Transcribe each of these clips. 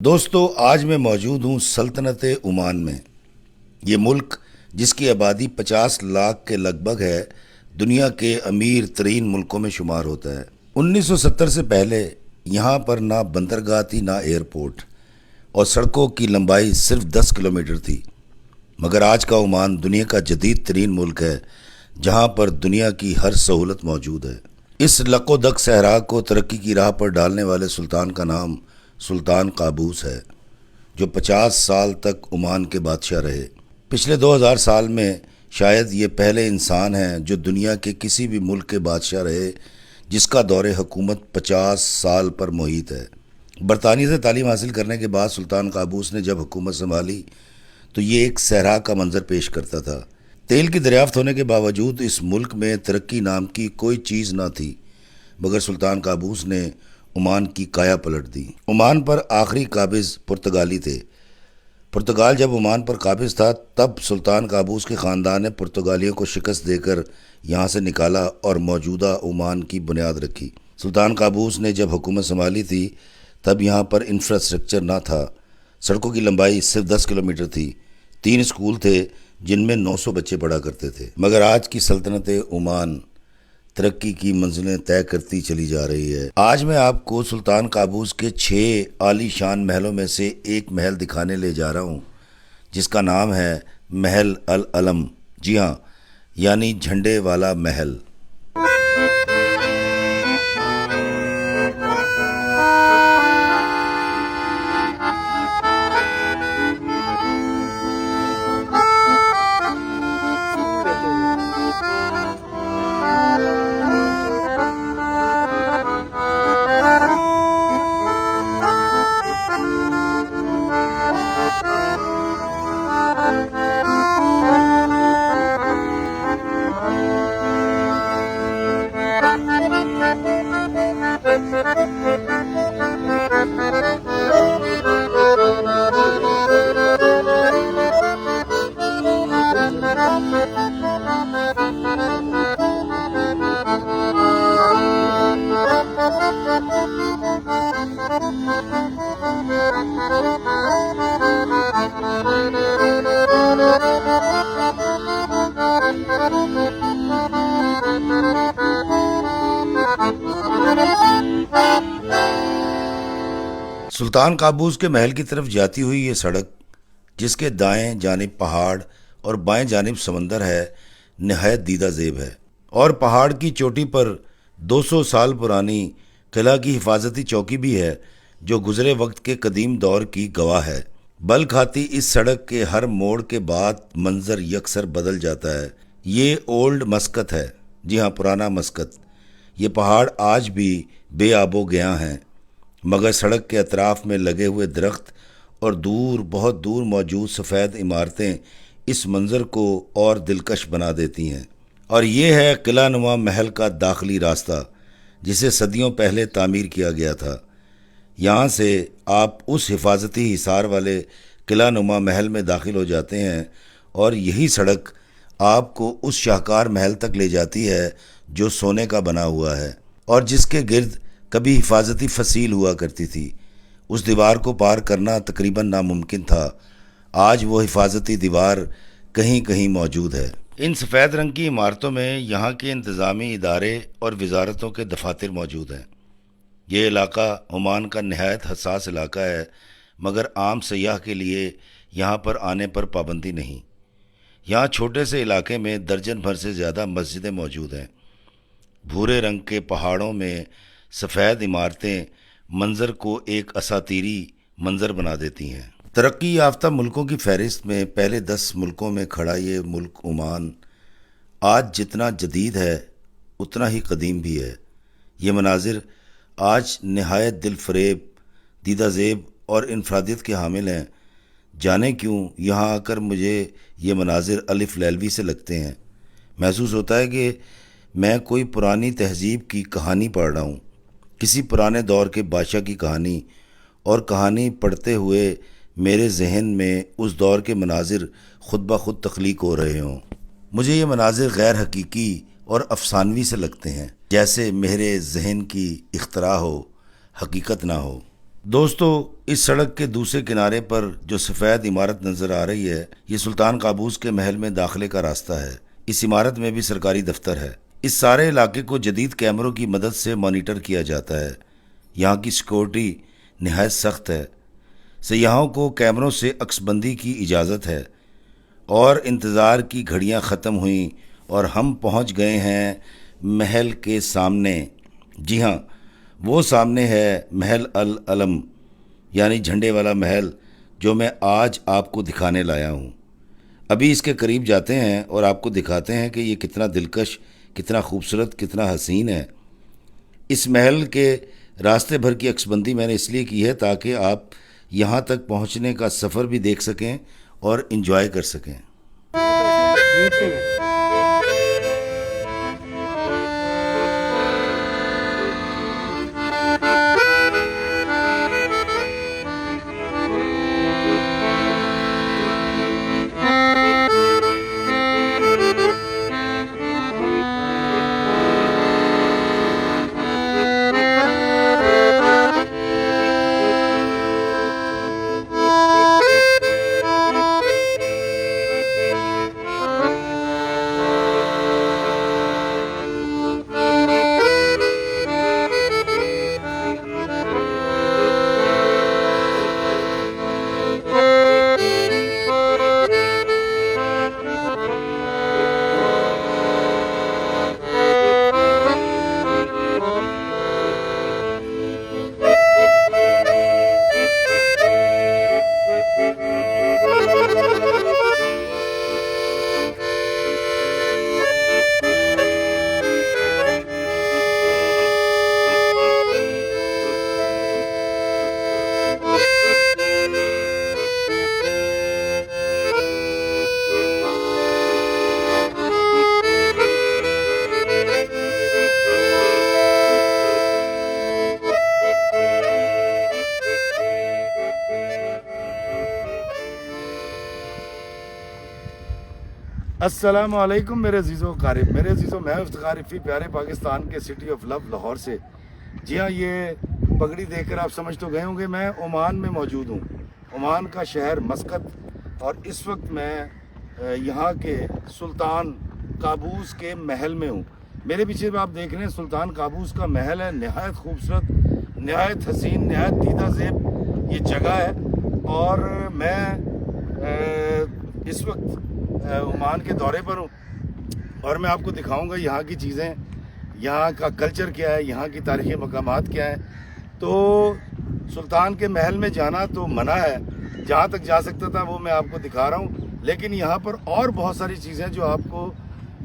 دوستو، آج میں موجود ہوں سلطنت عمان میں۔ یہ ملک جس کی آبادی 50 لاکھ کے لگ بھگ ہے، دنیا کے امیر ترین ملکوں میں شمار ہوتا ہے۔ 1970 سے پہلے یہاں پر نہ بندرگاہ تھی نہ ایئرپورٹ، اور سڑکوں کی لمبائی صرف 10 کلومیٹر تھی۔ مگر آج کا عمان دنیا کا جدید ترین ملک ہے، جہاں پر دنیا کی ہر سہولت موجود ہے۔ اس لق و دق صحرا کو ترقی کی راہ پر ڈالنے والے سلطان کا نام سلطان قابوس ہے، جو 50 سال تک عمان کے بادشاہ رہے۔ پچھلے 2000 سال میں شاید یہ پہلے انسان ہیں جو دنیا کے کسی بھی ملک کے بادشاہ رہے جس کا دور حکومت 50 سال پر محیط ہے۔ برطانیہ سے تعلیم حاصل کرنے کے بعد سلطان قابوس نے جب حکومت سنبھالی تو یہ ایک صحرا کا منظر پیش کرتا تھا۔ تیل کی دریافت ہونے کے باوجود اس ملک میں ترقی نام کی کوئی چیز نہ تھی، مگر سلطان قابوس نے عمان کی کایا پلٹ دی۔ عمان پر آخری قابض پرتگالی تھے۔ پرتگال جب عمان پر قابض تھا تب سلطان قابوس کے خاندان نے پرتگالیوں کو شکست دے کر یہاں سے نکالا اور موجودہ عمان کی بنیاد رکھی۔ سلطان قابوس نے جب حکومت سنبھالی تھی تب یہاں پر انفراسٹرکچر نہ تھا۔ سڑکوں کی لمبائی صرف 10 کلومیٹر تھی۔ 3 اسکول تھے جن میں 900 بچے پڑھا کرتے تھے۔ مگر آج کی سلطنت عمان ترقی کی منزلیں طے کرتی چلی جا رہی ہے۔ آج میں آپ کو سلطان قابوس کے 6 عالی شان محلوں میں سے ایک محل دکھانے لے جا رہا ہوں، جس کا نام ہے محل العلم۔ جی ہاں، یعنی جھنڈے والا محل۔ سلطان قابوس کے محل کی طرف جاتی ہوئی یہ سڑک، جس کے دائیں جانب پہاڑ اور بائیں جانب سمندر ہے، نہایت دیدہ زیب ہے، اور پہاڑ کی چوٹی پر 200 سال پرانی قلعہ کی حفاظتی چوکی بھی ہے، جو گزرے وقت کے قدیم دور کی گواہ ہے۔ بل کھاتی اس سڑک کے ہر موڑ کے بعد منظر یکسر بدل جاتا ہے۔ یہ اولڈ مسقط ہے، جی ہاں، پرانا مسقط۔ یہ پہاڑ آج بھی بے آب و گیاں ہیں، مگر سڑک کے اطراف میں لگے ہوئے درخت اور دور بہت دور موجود سفید عمارتیں اس منظر کو اور دلکش بنا دیتی ہیں۔ اور یہ ہے قلعہ نما محل کا داخلی راستہ، جسے صدیوں پہلے تعمیر کیا گیا تھا۔ یہاں سے آپ اس حفاظتی حصار والے قلعہ نما محل میں داخل ہو جاتے ہیں، اور یہی سڑک آپ کو اس شاہکار محل تک لے جاتی ہے جو سونے کا بنا ہوا ہے، اور جس کے گرد کبھی حفاظتی فصیل ہوا کرتی تھی۔ اس دیوار کو پار کرنا تقریباً ناممکن تھا۔ آج وہ حفاظتی دیوار کہیں کہیں موجود ہے۔ ان سفید رنگ کی عمارتوں میں یہاں کے انتظامی ادارے اور وزارتوں کے دفاتر موجود ہیں۔ یہ علاقہ عمان کا نہایت حساس علاقہ ہے، مگر عام سیاح کے لیے یہاں پر آنے پر پابندی نہیں۔ یہاں چھوٹے سے علاقے میں درجن بھر سے زیادہ مسجدیں موجود ہیں۔ بھورے رنگ کے پہاڑوں میں سفید عمارتیں منظر کو ایک اساطیری منظر بنا دیتی ہیں۔ ترقی یافتہ ملکوں کی فہرست میں پہلے 10 ملکوں میں کھڑا یہ ملک عمان آج جتنا جدید ہے اتنا ہی قدیم بھی ہے۔ یہ مناظر آج نہایت دل فریب، دیدہ زیب اور انفرادیت کے حامل ہیں۔ جانے کیوں یہاں آ کر مجھے یہ مناظر الف لیلوی سے لگتے ہیں۔ محسوس ہوتا ہے کہ میں کوئی پرانی تہذیب کی کہانی پڑھ رہا ہوں، کسی پرانے دور کے بادشاہ کی کہانی، اور کہانی پڑھتے ہوئے میرے ذہن میں اس دور کے مناظر خود بخود تخلیق ہو رہے ہوں۔ مجھے یہ مناظر غیر حقیقی اور افسانوی سے لگتے ہیں، جیسے میرے ذہن کی اختراع ہو، حقیقت نہ ہو۔ دوستو، اس سڑک کے دوسرے کنارے پر جو سفید عمارت نظر آ رہی ہے، یہ سلطان قابوس کے محل میں داخلے کا راستہ ہے۔ اس عمارت میں بھی سرکاری دفتر ہے۔ اس سارے علاقے کو جدید کیمروں کی مدد سے مانیٹر کیا جاتا ہے۔ یہاں کی سیکورٹی نہایت سخت ہے۔ سیاحوں کو کیمروں سے عکس بندی کی اجازت ہے، اور انتظار کی گھڑیاں ختم ہوئیں اور ہم پہنچ گئے ہیں محل کے سامنے۔ جی ہاں، وہ سامنے ہے محل العلم، یعنی جھنڈے والا محل، جو میں آج آپ کو دکھانے لایا ہوں۔ ابھی اس کے قریب جاتے ہیں اور آپ کو دکھاتے ہیں کہ یہ کتنا دلکش، کتنا خوبصورت، کتنا حسین ہے۔ اس محل کے راستے بھر کی عکس بندی میں نے اس لیے کی ہے تاکہ آپ یہاں تک پہنچنے کا سفر بھی دیکھ سکیں اور انجوائے کر سکیں۔ السلام علیکم میرے عزیزو قارب، میرے عزیزو، میں افتخار رفیع، پیارے پاکستان کے سٹی آف لو لاہور سے۔ جی ہاں، یہ پگڑی دیکھ کر آپ سمجھ تو گئے ہوں گے میں عمان میں موجود ہوں، عمان کا شہر مسقط، اور اس وقت میں یہاں کے سلطان قابوس کے محل میں ہوں۔ میرے پیچھے آپ دیکھ رہے ہیں سلطان قابوس کا محل ہے، نہایت خوبصورت، نہایت حسین، نہایت دیدہ زیب یہ جگہ ہے۔ اور میں اس وقت عمان کے دورے پر ہوں، اور میں آپ کو دکھاؤں گا یہاں کی چیزیں، یہاں کا کلچر کیا ہے، یہاں کی تاریخی مقامات کیا ہیں۔ تو سلطان کے محل میں جانا تو منع ہے، جہاں تک جا سکتا تھا وہ میں آپ کو دکھا رہا ہوں، لیکن یہاں پر اور بہت ساری چیزیں جو آپ کو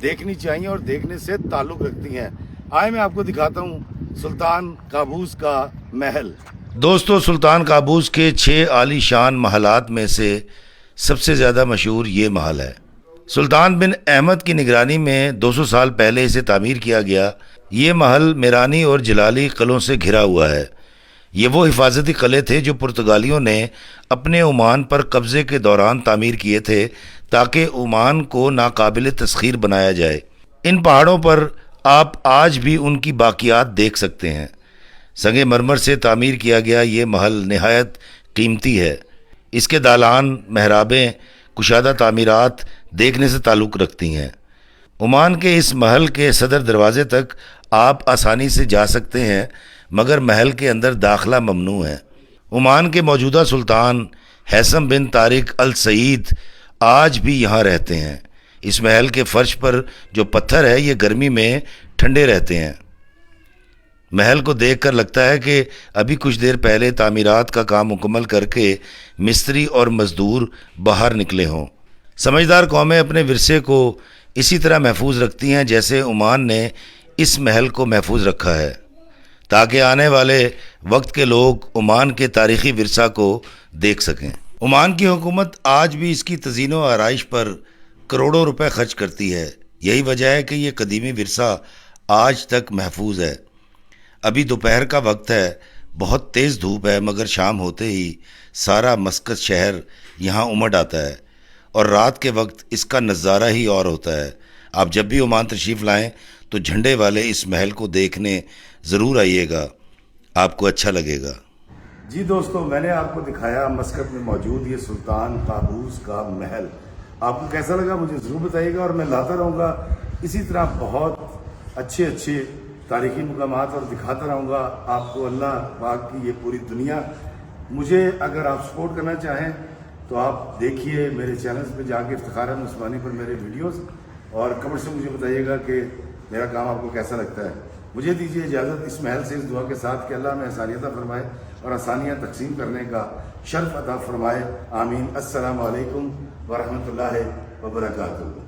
دیکھنی چاہیے اور دیکھنے سے تعلق رکھتی ہیں۔ آئے میں آپ کو دکھاتا ہوں سلطان قابوس کا محل۔ دوستو، سلطان قابوس کے 6 عالی شان محلات میں سے سب سے زیادہ مشہور یہ محل ہے۔ سلطان بن احمد کی نگرانی میں 200 سال پہلے اسے تعمیر کیا گیا۔ یہ محل میرانی اور جلالی قلعوں سے گھرا ہوا ہے۔ یہ وہ حفاظتی قلعے تھے جو پرتگالیوں نے اپنے عمان پر قبضے کے دوران تعمیر کیے تھے تاکہ عمان کو ناقابل تسخیر بنایا جائے۔ ان پہاڑوں پر آپ آج بھی ان کی باقیات دیکھ سکتے ہیں۔ سنگ مرمر سے تعمیر کیا گیا یہ محل نہایت قیمتی ہے۔ اس کے دالان، محرابیں، کشادہ تعمیرات دیکھنے سے تعلق رکھتی ہیں۔ عمان کے اس محل کے صدر دروازے تک آپ آسانی سے جا سکتے ہیں، مگر محل کے اندر داخلہ ممنوع ہے۔ عمان کے موجودہ سلطان ہیثم بن طارق السعید آج بھی یہاں رہتے ہیں۔ اس محل کے فرش پر جو پتھر ہے یہ گرمی میں ٹھنڈے رہتے ہیں۔ محل کو دیکھ کر لگتا ہے کہ ابھی کچھ دیر پہلے تعمیرات کا کام مکمل کر کے مستری اور مزدور باہر نکلے ہوں۔ سمجھدار قومیں اپنے ورثے کو اسی طرح محفوظ رکھتی ہیں جیسے عمان نے اس محل کو محفوظ رکھا ہے، تاکہ آنے والے وقت کے لوگ عمان کے تاریخی ورثہ کو دیکھ سکیں۔ عمان کی حکومت آج بھی اس کی تزئین و آرائش پر کروڑوں روپے خرچ کرتی ہے۔ یہی وجہ ہے کہ یہ قدیمی ورثہ آج تک محفوظ ہے۔ ابھی دوپہر کا وقت ہے، بہت تیز دھوپ ہے، مگر شام ہوتے ہی سارا مسقط شہر یہاں امڈ آتا ہے، اور رات کے وقت اس کا نظارہ ہی اور ہوتا ہے۔ آپ جب بھی عمان تشریف لائیں تو جھنڈے والے اس محل کو دیکھنے ضرور آئیے گا، آپ کو اچھا لگے گا۔ جی دوستو، میں نے آپ کو دکھایا مسقط میں موجود یہ سلطان قابوس کا محل. آپ کو کیسا لگا مجھے ضرور بتائیے گا، اور میں لاتا رہوں گا اسی طرح بہت اچھے اچھے تاریخی مقامات اور دکھاتا رہوں گا آپ کو. اللہ پاک کی یہ پوری دنیا. مجھے اگر آپ سپورٹ کرنا چاہیں تو آپ دیکھیے میرے چینلز پہ جا کے افتخار احمد عثمانی پر میرے ویڈیوز، اور کمنٹ سے مجھے بتائیے گا کہ میرا کام آپ کو کیسا لگتا ہے. مجھے دیجیے اجازت اس محل سے اس دعا کے ساتھ کہ اللہ ہمیں آسانیت عطا فرمائے اور آسانیاں تقسیم کرنے کا شرف عطا فرمائے. آمین. السلام علیکم ورحمۃ اللہ وبرکاتہ.